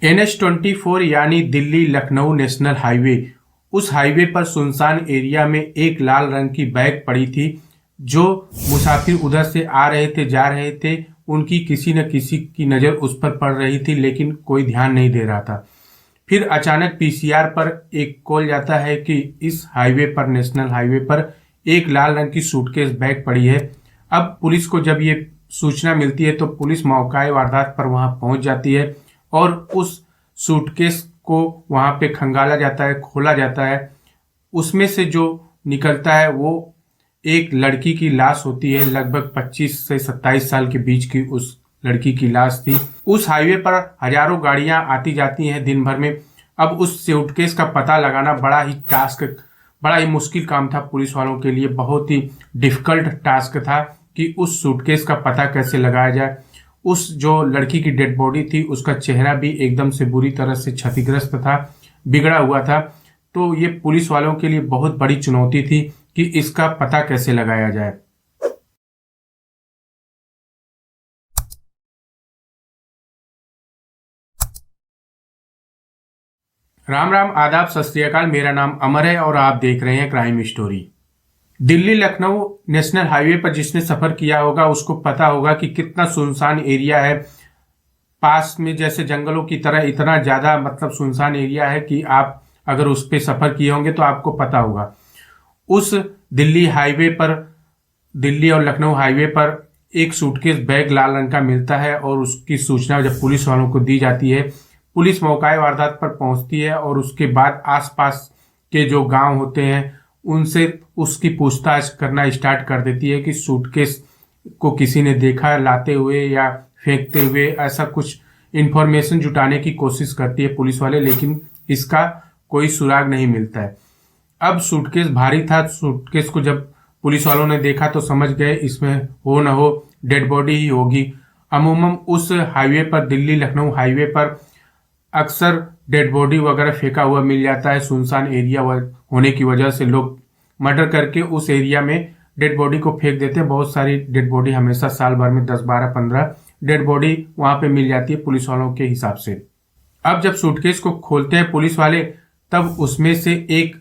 NH-24 यानी Delhi Lucknow national highway. उस highway पर सुनसान एरिया में एक लाल रंग की बैग पड़ी थी। जो मुसाफिर उधर से आ रहे थे, जा रहे थे, उनकी किसी न किसी की नज़र उस पर पड़ रही थी, लेकिन कोई ध्यान नहीं दे रहा था। फिर अचानक पीसीआर पर एक कॉल जाता है कि इस हाईवे पर, नेशनल हाईवे पर एक लाल रंग की सूटकेस बैग पड़ी है। अब पुलिस को जब ये सूचना मिलती है तो पुलिस मौका वारदात पर वहां पहुंच जाती है और उस सूटकेस को वहां पे खंगाला जाता है, खोला जाता है। उसमें से जो निकलता है वो एक लड़की की लाश होती है। लगभग 25 से 27 साल के बीच की उस लड़की की लाश थी। उस हाईवे पर हजारों गाड़ियां आती जाती हैं दिन भर में। अब उस सूटकेस का पता लगाना बड़ा ही मुश्किल काम था पुलिस वालों के लिए। बहुत ही डिफिकल्ट टास्क था कि उस सूटकेस का पता कैसे लगाया जाए। उस जो लड़की की डेड बॉडी थी उसका चेहरा भी एकदम से बुरी तरह से क्षतिग्रस्त था, बिगड़ा हुआ था। तो ये पुलिस वालों के लिए बहुत बड़ी चुनौती थी कि इसका पता कैसे लगाया जाए। राम राम, आदाब, सत श्री अकाल। मेरा नाम अमर है और आप देख रहे हैं crime story. Delhi Lucknow national highway पर जिसने सफर किया होगा उसको पता होगा कि कितना सुनसान एरिया है। पास में जैसे जंगलों की तरह इतना ज्यादा मतलब सुनसान एरिया है कि आप अगर उस पे सफर किए होंगे तो आपको पता होगा। उस दिल्ली हाईवे पर, दिल्ली और लखनऊ हाईवे पर एक सूटकेस बैग लाल रंग का मिलता है और उसकी सूचना जब पुलिस वालों को दी जाती है, पुलिस मौका वारदात पर पहुंचती है और उसके बाद आसपास के जो गांव होते हैं उनसे उसकी पूछताछ करना स्टार्ट कर देती है कि सूटकेस को किसी ने देखा लाते हुए या फेंकते हुए। ऐसा कुछ इंफॉर्मेशन जुटाने की कोशिश करती है पुलिस वाले, लेकिन इसका कोई सुराग नहीं मिलता है। अब सूटकेस भारी था। सूटकेस को जब पुलिस वालों ने देखा तो समझ गए इसमें हो न हो डेड बॉडी ही होगी। अमूमन उस हाईवे पर, दिल्ली लखनऊ हाईवे पर अक्सर डेड बॉडी वगैरह फेंका हुआ मिल जाता है। सुनसान एरिया होने की वजह से लोग मर्डर करके उस एरिया में डेड बॉडी को फेंक देते हैं। बहुत सारी डेड बॉडी, हमेशा साल भर में 10, 12, 15 डेड बॉडी वहां पे मिल जाती है पुलिस वालों के हिसाब से। अब जब सूटकेस को खोलते हैं पुलिस वाले, तब उसमें से एक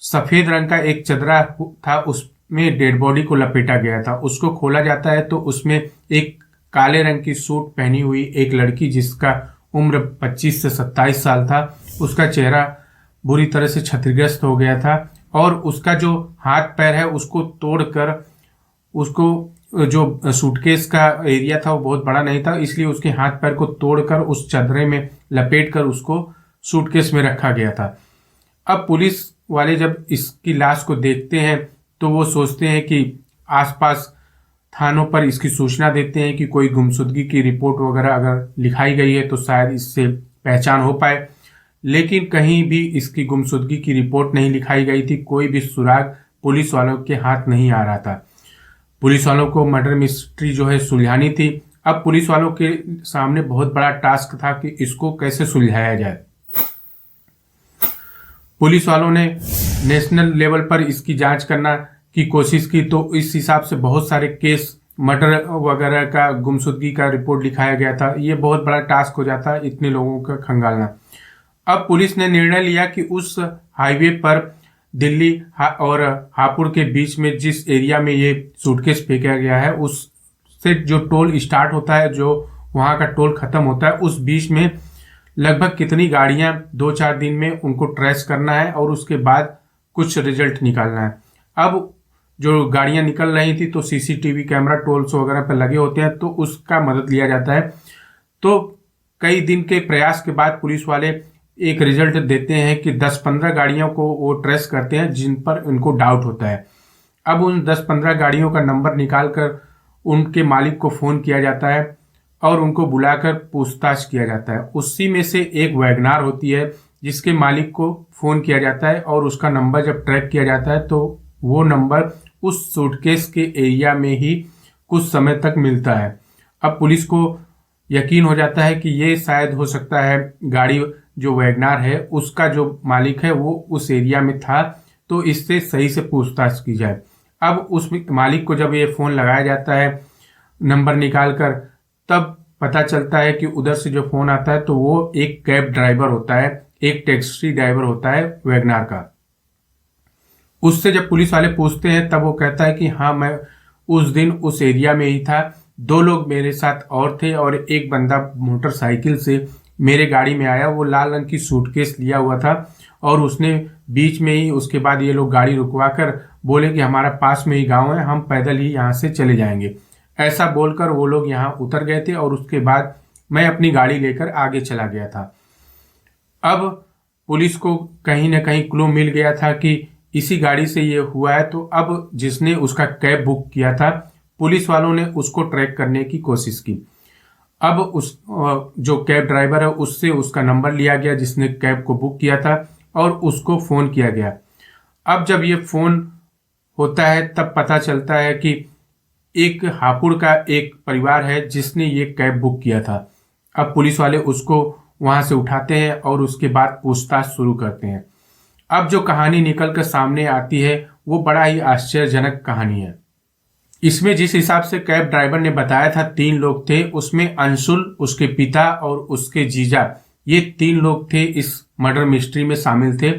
सफेद रंग का एक चदरा था, उसमें डेड बॉडी को लपेटा गया था। उसको खोला जाता है तो उसमें एक काले रंग की सूट पहनी हुई एक लड़की, जिसका उम्र 25 से 27 साल था, उसका चेहरा बुरी तरह से क्षतिग्रस्त हो गया था और उसका जो हाथ पैर है उसको तोड़कर, उसको जो सूटकेस का एरिया था वो बहुत बड़ा नहीं था, इसलिए उसके हाथ पैर को तोड़कर उस चदरे में लपेटकर उसको सूटकेस में रखा गया था। अब पुलिस वाले जब इसकी लाश को देखते हैं तो वो सोचते हैं कि आसपास थानों पर इसकी सूचना देते हैं कि कोई गुमशुदगी की रिपोर्ट वगैरह अगर लिखाई गई है तो शायद इससे पहचान हो पाए। लेकिन कहीं भी इसकी गुमशुदगी की रिपोर्ट नहीं लिखाई गई थी। कोई भी सुराग पुलिस वालों के हाथ नहीं आ रहा था। पुलिस वालों को मर्डर मिस्ट्री जो है सुलझानी थी। अब पुलिस वालों के सामने बहुत बड़ा टास्क था कि इसको कैसे सुलझाया जाए। पुलिस वालों ने नेशनल लेवल पर इसकी जांच करना की कोशिश की, तो इस हिसाब से बहुत सारे केस, मर्डर वगैरह का, गुमशुदगी का रिपोर्ट लिखाया गया था। ये बहुत बड़ा टास्क हो जाता है इतने लोगों का खंगालना। अब पुलिस ने निर्णय लिया कि उस हाईवे पर दिल्ली और हापुड़ के बीच में जिस एरिया में ये सूटकेस फेंका गया है, उससे जो टोल स्टार्ट होता है, जो वहां का टोल खत्म होता है, उस बीच में लगभग कितनी गाड़ियां 2-4 दिन में उनको ट्रेस करना है और उसके बाद कुछ रिजल्ट निकालना है। अब जो गाड़ियां निकल रही थी तो सीसीटीवी कैमरा टोल्स वगैरह पर लगे होते हैं, तो उसका मदद लिया जाता है। तो कई दिन के प्रयास के बाद पुलिस वाले एक रिजल्ट देते हैं कि 10-15 गाड़ियों को वो ट्रेस करते हैं जिन पर उनको डाउट होता है। अब उन 10-15 गाड़ियों का नंबर निकालकर उनके मालिक को फोन किया जाता है और उनको बुलाकर पूछताछ किया जाता है। उसी में से एक वैगनार होती है जिसके मालिक को फोन किया जाता है और उसका नंबर जब ट्रैक किया जाता है तो वो नंबर उस सूटकेस के एरिया में ही कुछ समय तक मिलता है। अब पुलिस को यकीन हो जाता है कि ये शायद हो सकता है गाड़ी जो वैगनार है उसका जो मालिक है वो उस एरिया में था, तो इससे सही से पूछताछ की जाए। अब उस मालिक को जब ये फोन लगाया जाता है नंबर निकालकर, तब पता चलता है कि उधर से जो फोन आता है तो वो एक कैब ड्राइवर होता है, एक टैक्सी ड्राइवर होता है वैगनार का। उससे जब पुलिस वाले पूछते हैं तब वो कहता है कि हाँ, मैं उस दिन उस एरिया में ही था, 2 लोग मेरे साथ और थे और एक बंदा मोटरसाइकिल से मेरे गाड़ी में आया, वो लाल रंग की सूटकेस लिया हुआ था और उसने बीच में ही, उसके बाद ये लोग गाड़ी रुकवा कर बोले कि हमारा पास में ही गांव है, हम पैदल ही यहाँ से चले जाएंगे। ऐसा बोलकर वो लोग यहाँ उतर गए थे और उसके बाद मैं अपनी गाड़ी लेकर आगे चला गया था। अब पुलिस को कहीं ना कहीं क्लू मिल गया था कि इसी गाड़ी से ये हुआ है, तो अब जिसने उसका कैब बुक किया था, पुलिस वालों ने उसको ट्रैक करने की कोशिश की। अब उस जो कैब ड्राइवर है उससे उसका नंबर लिया गया जिसने कैब को बुक किया था और उसको फोन किया गया। अब जब ये फोन होता है तब पता चलता है कि एक हापुड़ का एक परिवार है जिसने ये कैब बुक किया था। अब पुलिस वाले उसको वहां से उठाते हैं और उसके बाद पूछताछ शुरू करते हैं। अब जो कहानी निकल कर सामने आती है वो बड़ा ही आश्चर्यजनक कहानी है। इसमें जिस हिसाब से कैब ड्राइवर ने बताया था 3 लोग थे, उसमें अंशुल, उसके पिता और उसके जीजा, ये 3 लोग थे इस मर्डर मिस्ट्री में शामिल थे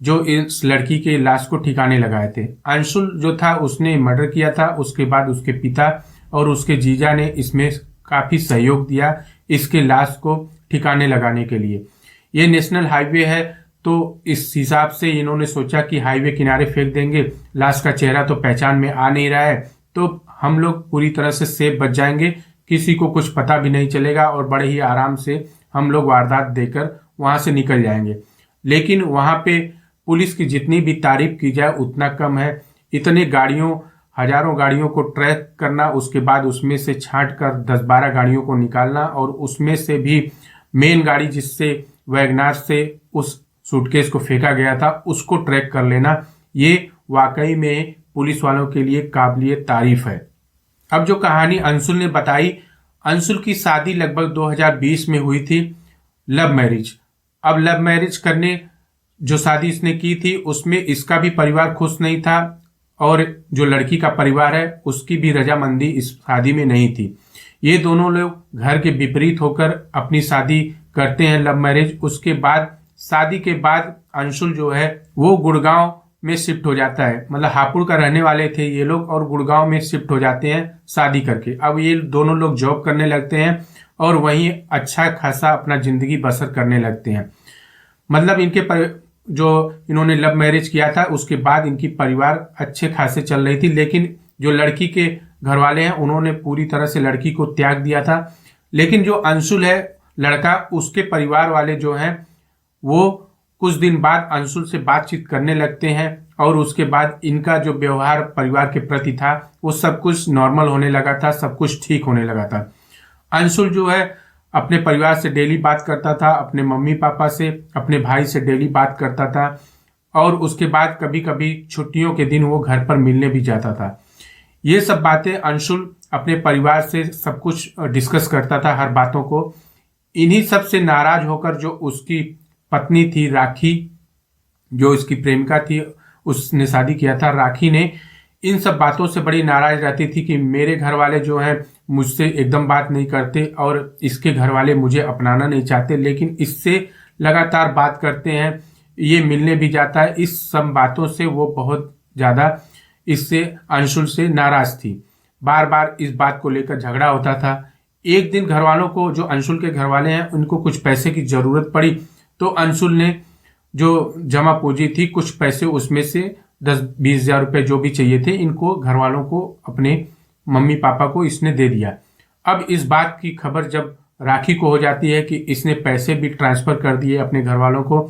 जो इस लड़की के लाश को ठिकाने लगाए थे। अंशुल जो था उसने मर्डर किया था, उसके बाद उसके पिता और उसके जीजा ने इसमें काफी सहयोग दिया इसके लाश को ठिकाने लगाने के लिए। ये नेशनल हाईवे है तो इस हिसाब से इन्होंने सोचा कि हाईवे किनारे फेंक देंगे, लाश का चेहरा तो पहचान में आ नहीं रहा है, तो हम लोग पूरी तरह से सेफ बच जाएंगे, किसी को कुछ पता भी नहीं चलेगा और बड़े ही आराम से हम लोग वारदात देकर वहां से निकल जाएंगे। लेकिन वहां पे पुलिस की जितनी भी तारीफ की जाए उतना कम है। इतने गाड़ियों, हजारों गाड़ियों को ट्रैक करना, उसके बाद उसमें से छांट कर 10-12 गाड़ियों को निकालना और उसमें से भी मेन गाड़ी जिससे वैगनार से उस सूटकेस को फेंका गया था उसको ट्रैक कर लेना, ये वाकई में पुलिस वालों के लिए काबिलिए तारीफ है। अब जो कहानी अंशुल ने बताई, अंशुल की शादी लगभग 2020 में हुई थी, लव मैरिज। अब लव मैरिज करने जो शादी इसने की थी उसमें इसका भी परिवार खुश नहीं था और जो लड़की का परिवार है उसकी भी रजामंदी इस शादी में नहीं थी। ये दोनों लोग घर के विपरीत होकर अपनी शादी करते हैं, लव मैरिज। उसके बाद शादी के बाद अंशुल जो है वो गुड़गांव में शिफ्ट हो जाता है, मतलब हापुड़ का रहने वाले थे ये लोग और गुड़गांव में शिफ्ट हो जाते हैं शादी करके। अब ये दोनों लोग जॉब करने लगते हैं और वहीं अच्छा खासा अपना जिंदगी बसर करने लगते हैं। मतलब जो इन्होंने लव मैरिज किया था उसके बाद इनकी परिवार अच्छे खासे चल रही थी, लेकिन जो लड़की के घर वाले हैं उन्होंने पूरी तरह से लड़की को त्याग दिया था। लेकिन जो अंशुल है लड़का, उसके परिवार वाले जो हैं वो कुछ दिन बाद अंशुल से बातचीत करने लगते हैं और उसके बाद इनका जो व्यवहार परिवार के प्रति था वो सब कुछ नॉर्मल होने लगा था, सब कुछ ठीक होने लगा था। अंशुल जो है अपने परिवार से डेली बात करता था, अपने मम्मी पापा से, अपने भाई से डेली बात करता था और उसके बाद कभी कभी छुट्टियों के दिन वो घर पर मिलने भी जाता था। ये सब बातें अंशुल अपने परिवार से सब कुछ डिस्कस करता था, हर बातों को। इन्हीं सब से नाराज होकर जो उसकी पत्नी थी राखी, जो इसकी प्रेमिका थी, उसने शादी किया था, राखी ने इन सब बातों से बड़ी नाराज रहती थी कि मेरे घर वाले जो हैं मुझसे एकदम बात नहीं करते और इसके घर वाले मुझे अपनाना नहीं चाहते, लेकिन इससे लगातार बात करते हैं, ये मिलने भी जाता है। इस सब बातों से वो बहुत ज्यादा इससे अंशुल से नाराज थी, बार बार इस बात को लेकर झगड़ा होता था। एक दिन घर वालों को, जो अंशुल के घर वाले हैं, उनको कुछ पैसे की जरूरत पड़ी तो अंशुल ने जो जमा पूंजी थी कुछ पैसे उसमें से 10-20 हजार रुपए जो भी चाहिए थे इनको घर वालों को, अपने मम्मी पापा को इसने दे दिया। अब इस बात की खबर जब राखी को हो जाती है कि इसने पैसे भी ट्रांसफर कर दिए अपने घर वालों को,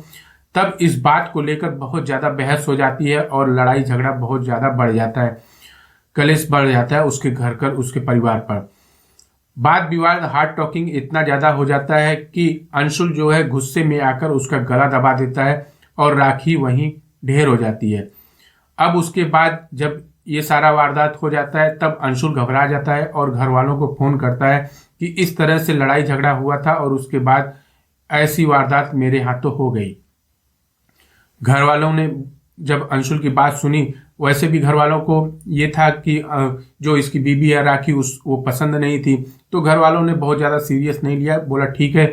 तब इस बात को लेकर बहुत ज्यादा बहस हो जाती है और लड़ाई झगड़ा बहुत ज्यादा बढ़ जाता है, कलेश बढ़ जाता है उसके घर कर, उसके परिवार पर। वाद विवाद, हार्ड टॉकिंग इतना ज्यादा हो जाता है कि अंशुल जो है गुस्से में आकर उसका गला दबा देता है और राखी वहीं ढेर हो जाती है। अब उसके बाद जब ये सारा वारदात हो जाता है तब अंशुल घबरा जाता है और घर वालों को फोन करता है कि इस तरह से लड़ाई झगड़ा हुआ था और उसके बाद ऐसी वारदात मेरे हाथों हो गई। घर वालों ने जब अंशुल की बात सुनी वैसे भी घर वालों को ये था कि जो इसकी बीबी है राखी वो पसंद नहीं थी, तो घर वालों ने बहुत ज़्यादा सीरियस नहीं लिया। बोला ठीक है,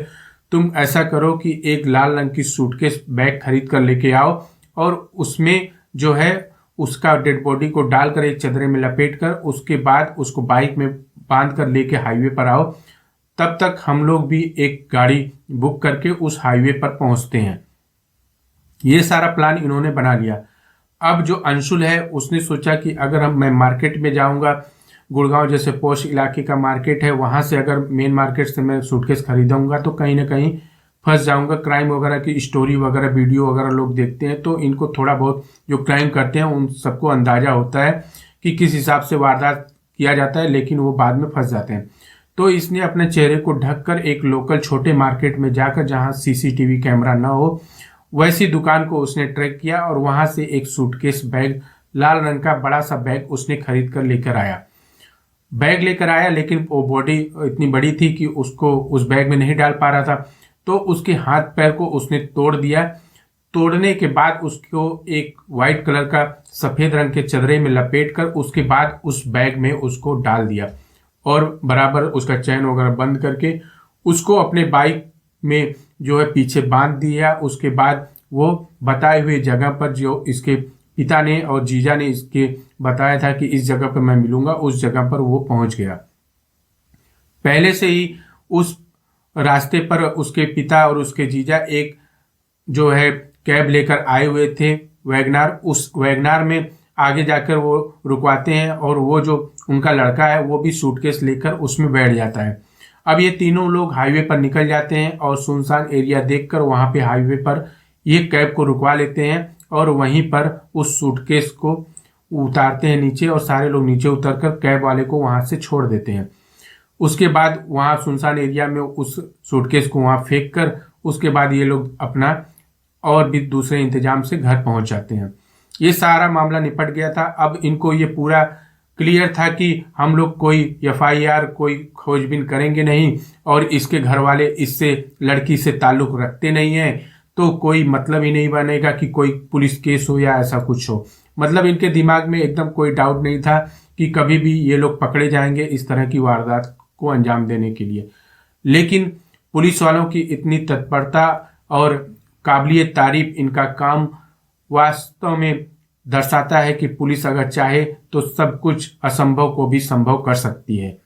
तुम ऐसा करो कि एक लाल रंग की सूटकेस बैग खरीद कर लेके आओ और उसमें जो है उसका डेड बॉडी को डालकर एक चदरे में लपेट कर उसके बाद उसको बाइक में बांध कर लेके हाईवे पर आओ। तब तक हम लोग भी एक गाड़ी बुक करके उस हाईवे पर पहुंचते हैं। ये सारा प्लान इन्होंने बना लिया। अब जो अंशुल है उसने सोचा कि अगर मैं मार्केट में जाऊंगा, गुड़गांव जैसे पॉश इलाके का मार्केट है, वहां से अगर मेन मार्केट से मैं सूटकेस खरीदूंगा तो कहीं ना कहीं फंस जाऊंगा। क्राइम वगैरह की स्टोरी वगैरह वीडियो वगैरह लोग देखते हैं तो इनको थोड़ा बहुत जो क्राइम करते हैं उन सबको अंदाजा होता है कि किस हिसाब से वारदात किया जाता है, लेकिन वो बाद में फंस जाते हैं। तो इसने अपने चेहरे को ढककर एक लोकल छोटे मार्केट में जाकर, जहां सीसीटीवी कैमरा ना हो, वैसी दुकान को उसने ट्रैक किया और वहां से एक सूटकेस बैग, लाल रंग का बड़ा सा बैग उसने खरीद कर लेकर आया। बैग लेकर आया लेकिन वो बॉडी इतनी बड़ी थी कि उसको उस बैग में नहीं डाल पा रहा था, तो उसके हाथ पैर को उसने तोड़ दिया। तोड़ने के बाद उसको एक वाइट कलर का सफेद रंग के चदरे में लपेट कर उसके बाद उस बैग में उसको डाल दिया और बराबर उसका चैन वगैरह बंद करके उसको अपने बाइक में जो है पीछे बांध दिया। उसके बाद वो बताए हुए जगह पर, जो इसके पिता ने और जीजा ने इसके बताया था कि इस जगह पर मैं मिलूंगा, उस जगह पर वो पहुंच गया। पहले से ही उस रास्ते पर उसके पिता और उसके जीजा एक जो है कैब लेकर आए हुए थे, वैगनार। उस वैगनार में आगे जाकर वो रुकवाते हैं और वो जो उनका लड़का है वो भी सूटकेस लेकर उसमें बैठ जाता है। अब ये तीनों लोग हाईवे पर निकल जाते हैं और सुनसान एरिया देखकर वहां पे हाईवे पर ये कैब को रुकवा लेते हैं और वहीं पर उस सूटकेस को उतारते हैं नीचे और सारे लोग नीचे उतरकर कैब वाले को वहां से छोड़ देते हैं। उसके बाद वहां सुनसान एरिया में उस सूटकेस को वहां फेंक कर उसके बाद ये लोग अपना और भी दूसरे इंतजाम से घर पहुंच जाते हैं। ये सारा मामला निपट गया था। अब इनको ये पूरा क्लियर था कि हम लोग कोई एफआईआर, कोई खोजबीन करेंगे नहीं और इसके घर वाले इससे लड़की से ताल्लुक रखते नहीं है, तो कोई मतलब ही नहीं बनेगा कि कोई पुलिस केस हो या ऐसा कुछ हो। मतलब इनके दिमाग में एकदम कोई डाउट नहीं था कि कभी भी ये लोग पकड़े जाएंगे इस तरह की वारदात को अंजाम देने के लिए। लेकिन पुलिस वालों की इतनी तत्परता और काबिलियत तारीफ इनका काम वास्तव में दर्शाता है कि पुलिस अगर चाहे तो सब कुछ असंभव को भी संभव कर सकती है।